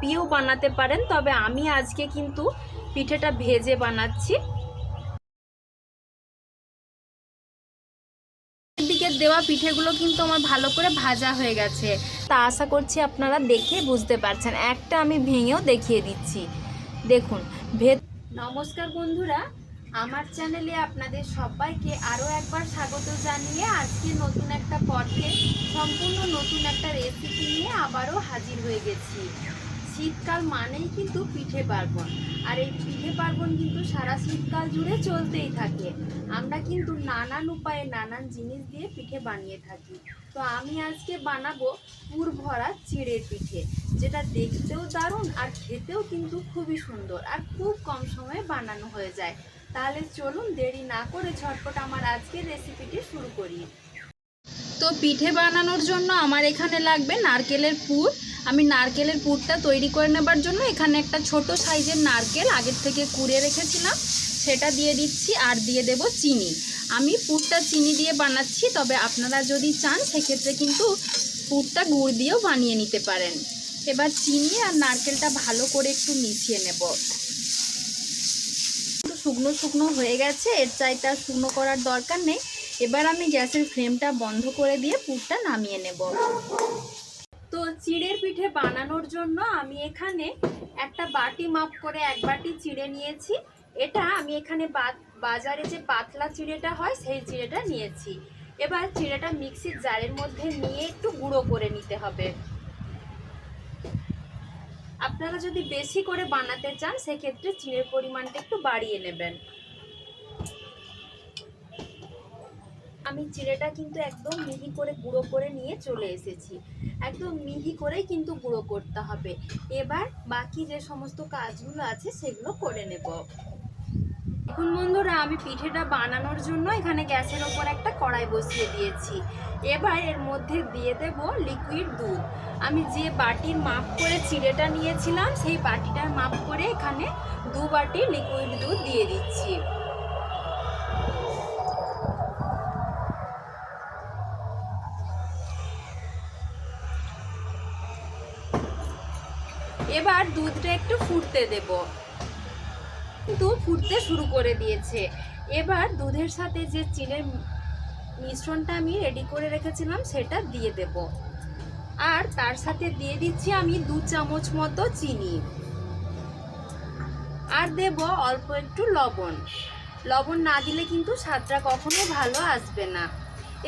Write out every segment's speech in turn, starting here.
পিও বানাতে পারেন, তবে আমি আজকে কিন্তু পিঠেটা ভেজে বানাচ্ছি। দিকে দেওয়া পিঠেগুলো কিন্তু আমার ভালো করে ভাজা হয়ে গেছে, তা আশা করছি আপনারা দেখে বুঝতে পারছেন। একটা আমি ভেঙেও দেখিয়ে দিচ্ছি, দেখুন। নমস্কার বন্ধুরা, আমার চ্যানেলে আপনাদের সবাইকে আরও একবার স্বাগত জানিয়ে আজকে নতুন একটা পর্বে সম্পূর্ণ নতুন একটা রেসিপি নিয়ে আবারও হাজির হয়ে গেছি। শীতকাল মানেই কিন্তু পিঠে পার্বণ, আর এই পিঠে পার্বণ কিন্তু সারা শীতকাল জুড়ে চলতেই থাকে। আমরা কিন্তু নানান উপায়ে নানান জিনিস দিয়ে পিঠে বানিয়ে থাকি। তো আমি আজকে বানাবো পুর ভরা চিড়ের পিঠে, যেটা দেখতেও দারুণ আর খেতেও কিন্তু খুবই সুন্দর, আর খুব কম সময়ে বানানো হয়ে যায়। তাহলে চলুন দেরি না করে ঝটপট আমার আজকের রেসিপিটি শুরু করি। তো পিঠে বানানোর জন্য আমার এখানে লাগবে নারকেলের পুর। আমি নারকেলের পুরটা তৈরি করে নেবার জন্য এখানে একটা ছোট সাইজের নারকেল আগের থেকে কুড়ে রেখেছিলাম, সেটা দিয়ে দিচ্ছি। আর দিয়ে দেব চিনি। আমি পুরটা চিনি দিয়ে বানাচ্ছি, তবে আপনারা যদি চান সেক্ষেত্রে কিন্তু পুরটা গুড় দিয়েও বানিয়ে নিতে পারেন। এবার চিনি আর নারকেলটা ভালো করে একটু মিশিয়ে নেব। শুকনো শুকনো হয়ে গেছে, এর চাইতে আর শুকনো করার দরকার নেই। এবার আমি গ্যাসের ফ্লেমটা বন্ধ করে দিয়ে পুরটা নামিয়ে নেব। তো চিড়ের পিঠে বানানোর জন্য আমি এখানে একটা বাটি মাপ করে 1 বাটি চিড়ে নিয়েছি। এটা আমি এখানে বাজারে যে পাতলা চিড়েটা হয় সেই চিড়েটা নিয়েছি। এবার চিড়েটা মিক্সির জারের মধ্যে নিয়ে একটু গুঁড়ো করে নিতে হবে। আপনারা যদি বেশি করে বানাতে চান সেক্ষেত্রে চিড়ের পরিমাণটা একটু বাড়িয়ে নেবেন। আমি চিড়েটা কিন্তু একদম মিহি করে গুঁড়ো করে নিয়ে চলে এসেছি। একদম মিহি করেই কিন্তু গুঁড়ো করতে হবে। এবার বাকি যে সমস্ত কাজগুলো আছে সেগুলো করে নেব। এখন বন্ধুরা, আমি পিঠেটা বানানোর জন্য এখানে গ্যাসের ওপর একটা কড়াই বসিয়ে দিয়েছি। এবার এর মধ্যে দিয়ে দেব লিকুইড দুধ। আমি যে বাটির মাপ করে চিড়েটা নিয়েছিলাম সেই বাটিটার মাপ করে এখানে 2 বাটি লিকুইড দুধ দিয়ে দিচ্ছি। এবার দুধটা একটু ফুটতে দেব, কিন্তু ফুটতে শুরু করে দিয়েছে। এবার দুধের সাথে যে চিনির মিশ্রণটা আমি রেডি করে রেখেছিলাম সেটা দিয়ে দেব, আর তার সাথে দিয়ে দিচ্ছি আমি 2 চামচ মতো চিনি, আর দেব অল্প একটু লবণ। লবণ না দিলে কিন্তু স্বাদটা কখনো ভালো আসবে না।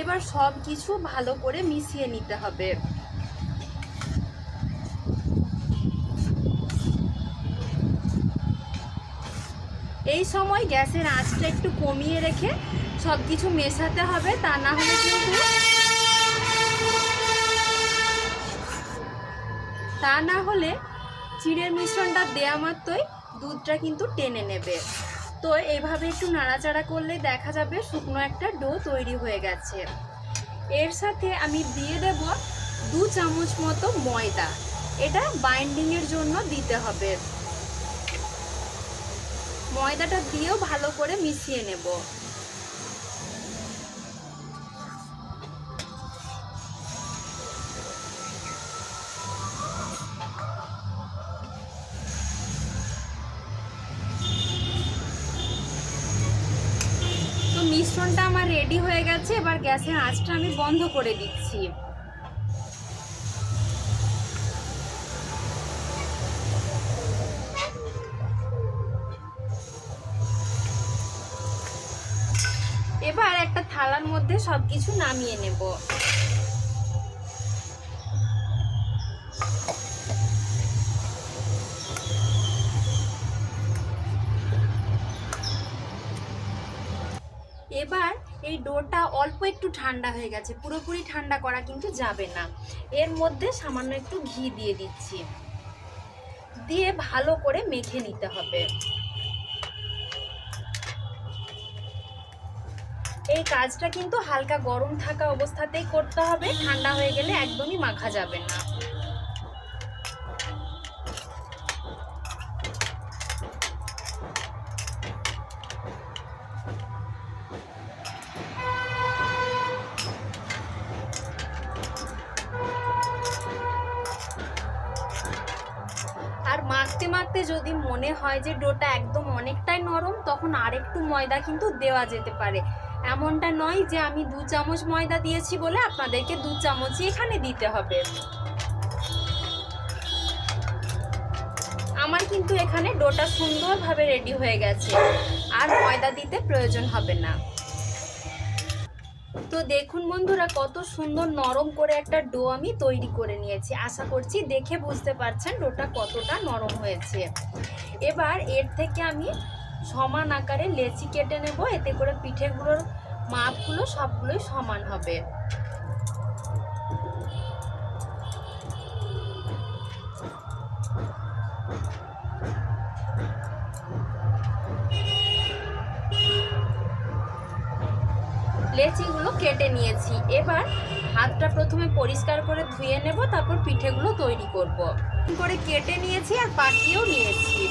এবার সব কিছু ভালো করে মিশিয়ে নিতে হবে। এই সময় গ্যাসের আঁচটা একটু কমিয়ে রেখে সব কিছু মেশাতে হবে, তা না হলে চিড়ের মিশ্রণটা দেয়া মাত্রই দুধটা কিন্তু টেনে নেবে। তো এইভাবে একটু নাড়াচাড়া করলে দেখা যাবে শুকনো একটা ডো তৈরি হয়ে গেছে। এর সাথে আমি দিয়ে দেব 2 চামচ মতো ময়দা। এটা বাইন্ডিংয়ের জন্য দিতে হবে। ময়দাটা দিয়েও ভালো করে মিশিয়ে নেব। তো মিশ্রণটা আমার রেডি হয়ে গেছে। এবার গ্যাসের আঁচটা আমি বন্ধ করে দিচ্ছি। এবার একটা থালার মধ্যে সবকিছু নামিয়ে নেব। এবার এই ডোটা অল্প একটু ঠান্ডা হয়ে গেছে, পুরোপুরি ঠান্ডা করা কিন্তু যাবে না। এর মধ্যে সামান্য একটু ঘি দিয়ে দিচ্ছি, দিয়ে ভালো করে মেখে নিতে হবে। এই কাজটা কিন্তু হালকা গরম থাকা অবস্থাতেই করতে হবে, ঠান্ডা হয়ে গেলে একদমই মাখা যাবে না। মাখতে মাখতে যদি মনে হয় যে ডোটা একদম অনেকটাই নরম, তখন আরেকটু ময়দা কিন্তু দেওয়া যেতে পারে। এমনটা নয় যে আমি 2 চামচ ময়দা দিয়েছি বলে আপনাদেরকে 2 চামচই এখানে দিতে হবে। আমার কিন্তু এখানে ডোটা সুন্দরভাবে রেডি হয়ে গেছে, আর ময়দা দিতে প্রয়োজন হবে না। তো দেখুন বন্ধুরা, কত সুন্দর নরম করে একটা ডো আমি তৈরি করে নিয়েছি। আশা করছি দেখে বুঝতে পারছেন ডোটা কতটা নরম হয়েছে। এবার এর থেকে আমি সমান আকারে লেচি কেটে নেব, এতে করে পিঠেগুলোর মাপগুলো সবগুলোই সমান হবে। লেচিগুলো কেটে নিয়েছি। এবার হাতটা প্রথমে পরিষ্কার করে ধুয়ে নেব, তারপর পিঠেগুলো তৈরি করব। করে কেটে নিয়েছি আর পাকিয়েও নিয়েছি।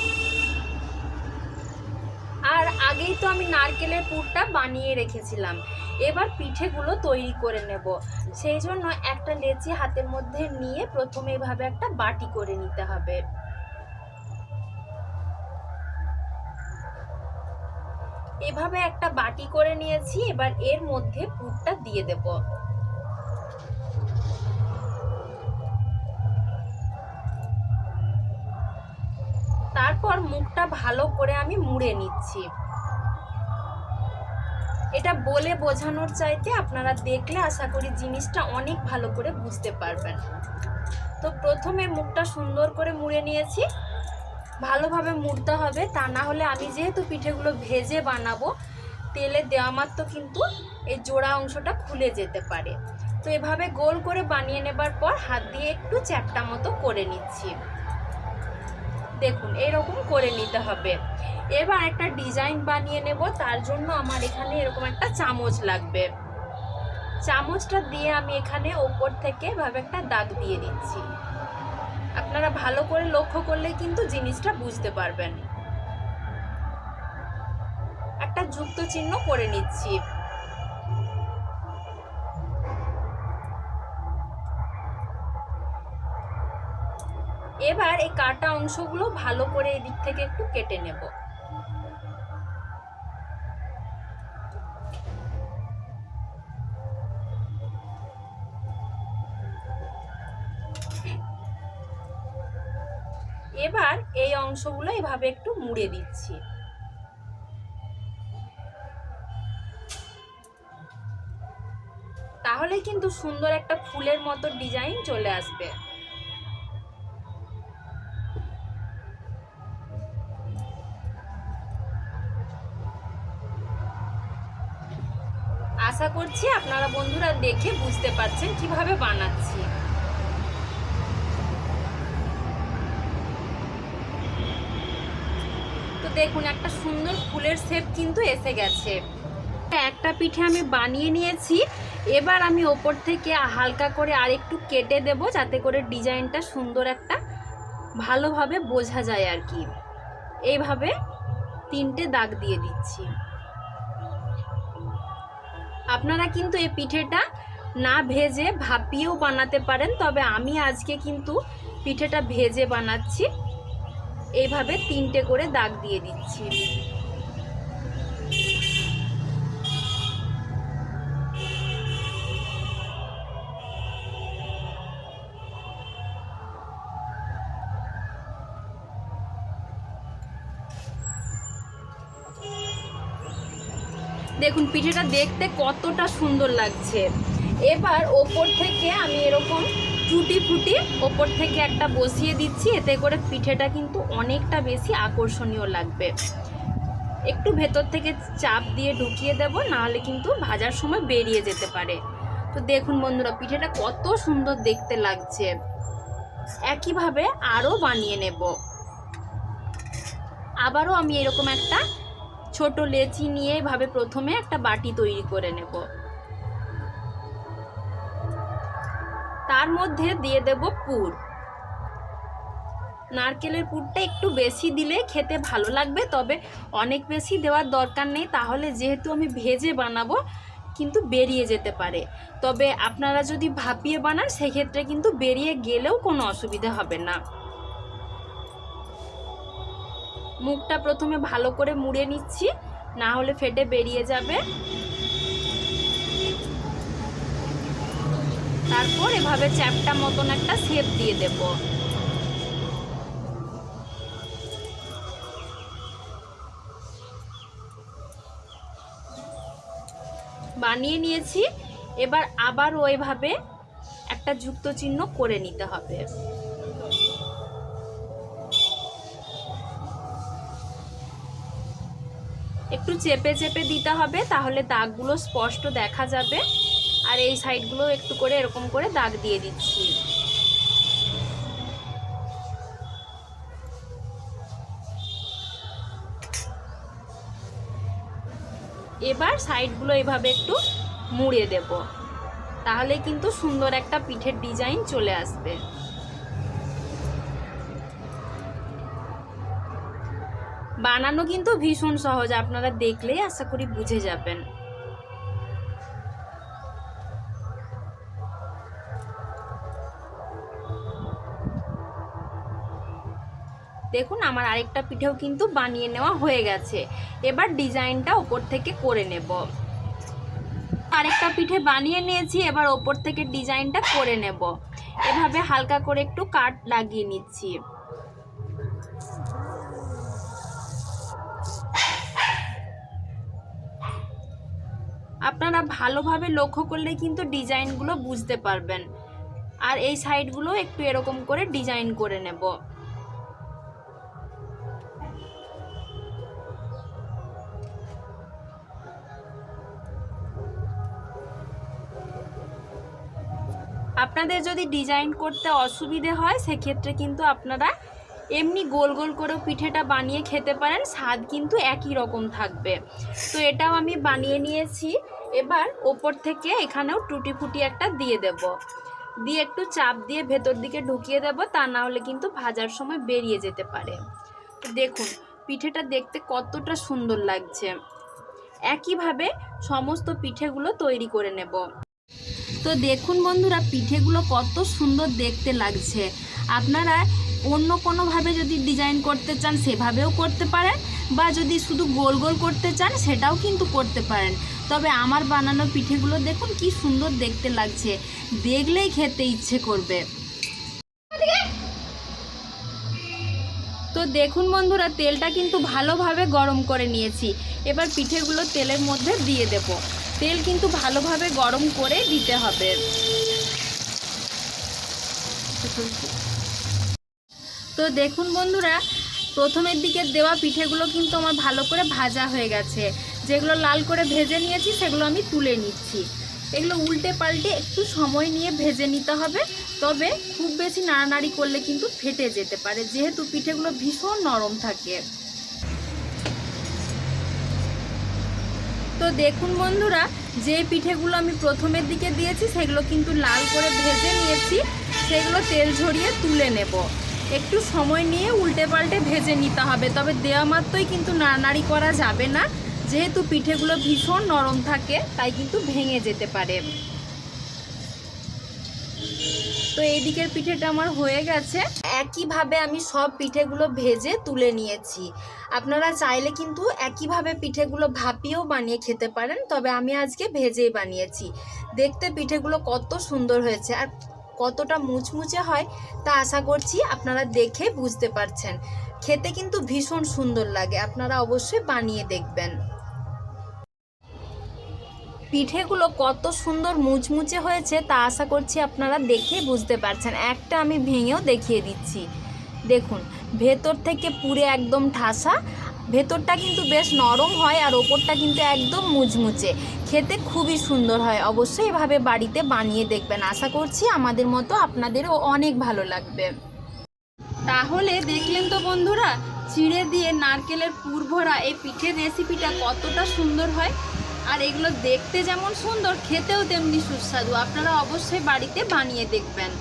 আর আগেই তো আমি নারকেলের পুরটা বানিয়ে রেখেছিলাম। এবার পিঠেগুলো তৈরি করে নেব। সেই জন্য একটা লেচি হাতের মধ্যে নিয়ে প্রথমে এভাবে একটা বাটি করে নিতে হবে। এভাবে একটা বাটি করে নিয়েছি। এবার এর মধ্যে পুরটা দিয়ে দেব। তারপর মুখটা ভালো করে আমি মুড়ে নিচ্ছি। এটা বলে বোঝানোর চাইতে আপনারা দেখলে আশা করি জিনিসটা অনেক ভালো করে বুঝতে পারবেন। তো প্রথমে মুখটা সুন্দর করে মুড়ে নিয়েছি। ভালোভাবে মুড়তে হবে, তা না হলে আমি যেহেতু পিঠেগুলো ভেজে বানাবো, তেলে দেওয়া মাত্র কিন্তু এই জোড়া অংশটা খুলে যেতে পারে। তো এভাবে গোল করে বানিয়ে নেবার পর হাত দিয়ে একটু চ্যাপ্টা মতো করে নিচ্ছি। দেখুন এরকম করে নিতে হবে। এবার একটা ডিজাইন বানিয়ে নেব। তার জন্য আমার এখানে এরকম একটা চামচ লাগবে। চামচটা দিয়ে আমি এখানে ওপর থেকে এভাবে একটা দাগ দিয়ে দিচ্ছি। আপনারা ভালো করে লক্ষ্য করলে কিন্তু জিনিসটা বুঝতে পারবেন। একটা যুক্ত চিহ্ন করে নিচ্ছি। এবার এই কাটা অংশগুলো ভালো করে এদিক থেকে একটু কেটে নেব। এবার এই অংশগুলো এভাবে একটু মুড়ে দিচ্ছি। তাহলে কিন্তু সুন্দর একটা ফুলের মতো ডিজাইন চলে আসবে। আশা করছি আপনারা বন্ধুরা দেখে বুঝতে পারছেন কিভাবে বানাচ্ছি। তো দেখুন একটা সুন্দর ফুলের শেপ কিন্তু এসে গেছে। একটা পিঠে আমি বানিয়ে নিয়েছি। এবার আমি ওপর থেকে হালকা করে আরেকটু কেটে দেব, যাতে করে ডিজাইনটা সুন্দর একটা ভালোভাবে বোঝা যায় আর কি। এইভাবে 3টে দাগ দিয়ে দিচ্ছি। আপনারা কিন্তু এই পিঠেটা না ভেজে ভাপিয়েও বানাতে পারেন, তবে আমি আজকে কিন্তু পিঠেটা ভেজে বানাচ্ছি। এইভাবে 3টে করে দাগ দিয়ে দিচ্ছি। দেখুন পিঠেটা দেখতে কতটা সুন্দর লাগছে। এবার ওপর থেকে আমি এরকম টুটি ফুটি ওপর থেকে একটা বসিয়ে দিচ্ছি। এতে করে পিঠেটা কিন্তু অনেকটা বেশি আকর্ষণীয় লাগবে। একটু ভেতর থেকে চাপ দিয়ে ঢুকিয়ে দেব, নাহলে কিন্তু ভাজার সময় বেরিয়ে যেতে পারে। তো দেখুন বন্ধুরা পিঠেটা কত সুন্দর দেখতে লাগছে। একইভাবে আরও বানিয়ে নেব। আবারও আমি এরকম একটা ছোট লেচি নিয়ে এভাবে প্রথমে একটা বাটি তৈরি করে নেব। তার মধ্যে দিয়ে দেব পুর। নারকেলের পুরটা একটু বেশি দিলে খেতে ভালো লাগবে, তবে অনেক বেশি দেওয়ার দরকার নেই, তাহলে যেহেতু আমি ভেজে বানাবো কিন্তু বেরিয়ে যেতে পারে। তবে আপনারা যদি ভাপিয়ে বানান সেক্ষেত্রে কিন্তু বেরিয়ে গেলেও কোনো অসুবিধা হবে না। মুখটা প্রথমে ভালো করে মুড়ে নিচ্ছি, না হলে ফেটে বেরিয়ে যাবে। তারপর এভাবে চ্যাপটা মতন একটা শেপ দিয়ে দেব। বানিয়ে নিয়েছি, এবার আবার ওইভাবে একটা যুক্ত চিহ্ন করে নিতে হবে। একটু চেপে চেপে দিতে হবে, তাহলে দাগগুলো স্পষ্ট দেখা যাবে। আর এই সাইডগুলো একটু করে এরকম করে দাগ দিয়ে দিচ্ছি। এবার সাইডগুলো এভাবে একটু মুড়ে দেব, তাহলে কিন্তু সুন্দর একটা পিঠের ডিজাইন চলে আসবে। বানানো কিন্তু ভীষণ সহজ, আপনারা দেখলেই আশা করি বুঝে যাবেন। দেখুন আমার আরেকটা পিঠেও কিন্তু বানিয়ে নেওয়া হয়ে গেছে। এবার ডিজাইনটা ওপর থেকে করে নেব। আরেকটা পিঠে বানিয়ে নিয়েছি, এবার ওপর থেকে ডিজাইনটা করে নেব। এভাবে হালকা করে একটু কাট লাগিয়ে নিচ্ছি। আপনারা ভালোভাবে লক্ষ্য করলে কিন্তু ডিজাইনগুলো বুঝতে পারবেন। আর এই সাইডগুলো একটু এরকম করে ডিজাইন করে নেব। আপনাদের যদি ডিজাইন করতে অসুবিধে হয় সেক্ষেত্রে কিন্তু আপনারা এমনি গোল গোল করেও পিঠেটা বানিয়ে খেতে পারেন, স্বাদ কিন্তু একই রকম থাকবে। তো এটাও আমি বানিয়ে নিয়েছি। এবার ওপর থেকে এখানেও টুটি ফুটি একটা দিয়ে দেব, দিয়ে একটু চাপ দিয়ে ভেতর দিকে ঢুকিয়ে দেব, তা না হলে কিন্তু ভাজার সময় বেরিয়ে যেতে পারে। দেখুন পিঠেটা দেখতে কতটা সুন্দর লাগছে। একইভাবে সমস্ত পিঠেগুলো তৈরি করে নেব। তো দেখুন বন্ধুরা পিঠেগুলো কত সুন্দর দেখতে লাগছে। আপনারা অন্য কোনোভাবে যদি ডিজাইন করতে চান সেভাবেও করতে পারেন, বা যদি শুধু গোল গোল করতে চান সেটাও কিন্তু করতে পারেন। তবে আমার বানানো পিঠেগুলো দেখুন কি সুন্দর দেখতে লাগছে, দেখলেই খেতে ইচ্ছে করবে। তো দেখুন বন্ধুরা তেলটা কিন্তু ভালোভাবে গরম করে নিয়েছি। এবার পিঠেগুলো তেলের মধ্যে দিয়ে দেব। তেল কিন্তু ভালোভাবে গরম করে দিতে হবে। তো দেখুন বন্ধুরা প্রথমের দিকে দেওয়া পিঠেগুলো কিন্তু আমার ভালো করে ভাজা হয়ে গেছে। যেগুলো লাল করে ভেজে নিয়েছি সেগুলো আমি তুলে নিচ্ছি। এগুলো উল্টে পাল্টে একটু সময় নিয়ে ভেজে নিতে হবে, তবে খুব বেশি নাড়ানাড়ি করলে কিন্তু ফেটে যেতে পারে, যেহেতু পিঠেগুলো ভীষণ নরম থাকে। তো দেখুন বন্ধুরা যে পিঠেগুলো আমি প্রথমের দিকে দিয়েছি সেগুলো কিন্তু লাল করে ভেজে নিয়েছি, সেগুলো তেল ঝরিয়ে তুলে নেব। একটু সময় নিয়ে উল্টে পাল্টে ভেজে নিতে হবে, তবে দেওয়া মাত্রই কিন্তু নাড়ানাড়ি করা যাবে না, যেহেতু পিঠেগুলো ভীষণ নরম থাকে তাই কিন্তু ভেঙে যেতে পারে। তো এই দিকের পিঠেটা আমার হয়ে গেছে। একইভাবে আমি সব পিঠেগুলো ভেজে তুলে নিয়েছি। আপনারা চাইলে কিন্তু একইভাবে পিঠেগুলো ভাপিয়েও বানিয়ে খেতে পারেন, তবে আমি আজকে ভেজেই বানিয়েছি। দেখতে পিঠেগুলো কত সুন্দর হয়েছে আর কতটা মুচমুচে হয় তা আশা করছি আপনারা দেখে বুঝতে পারছেন। খেতে কিন্তু ভীষণ সুন্দর লাগে, আপনারা অবশ্যই বানিয়ে দেখবেন। পিঠেগুলো কত সুন্দর মুচমুচে হয়েছে তা আশা করছি আপনারা দেখে বুঝতে পারছেন। একটা আমি ভেঙেও দেখিয়ে দিচ্ছি। দেখুন ভেতর থেকে পুরে একদম ঠাসা, ভেতরটা কিন্তু বেশ নরম হয় আর ওপরটা কিন্তু একদম মুচমুচে, খেতে খুবই সুন্দর হয়। অবশ্যই এভাবে বাড়িতে বানিয়ে দেখবেন, আশা করছি আমাদের মতো আপনাদেরও অনেক ভালো লাগবে। তাহলে দেখলেন তো বন্ধুরা চিড়ে দিয়ে নারকেলের পুর ভরা এই পিঠের রেসিপিটা কতটা সুন্দর হয়, আর এগুলো দেখতে যেমন সুন্দর খেতেও তেমনি সুস্বাদু। আপনারা অবশ্যই বাড়িতে বানিয়ে দেখবেন।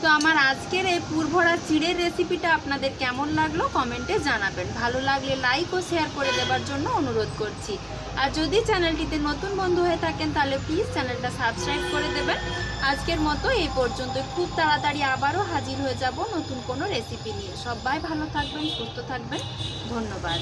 তো আমার আজকের এই পুর ভরা চিড়ের রেসিপিটা আপনাদের কেমন লাগলো কমেন্টে জানাবেন। ভালো লাগলে লাইক ও শেয়ার করে দেওয়ার জন্য অনুরোধ করছি। আর যদি চ্যানেলটিতে নতুন বন্ধু হয়ে থাকেন তাহলে প্লিজ চ্যানেলটা সাবস্ক্রাইব করে দেবেন। আজকের মতো এই পর্যন্ত। খুব তাড়াতাড়ি আবারও হাজির হয়ে যাব নতুন কোনো রেসিপি নিয়ে। সবাই ভালো থাকবেন, সুস্থ থাকবেন। ধন্যবাদ।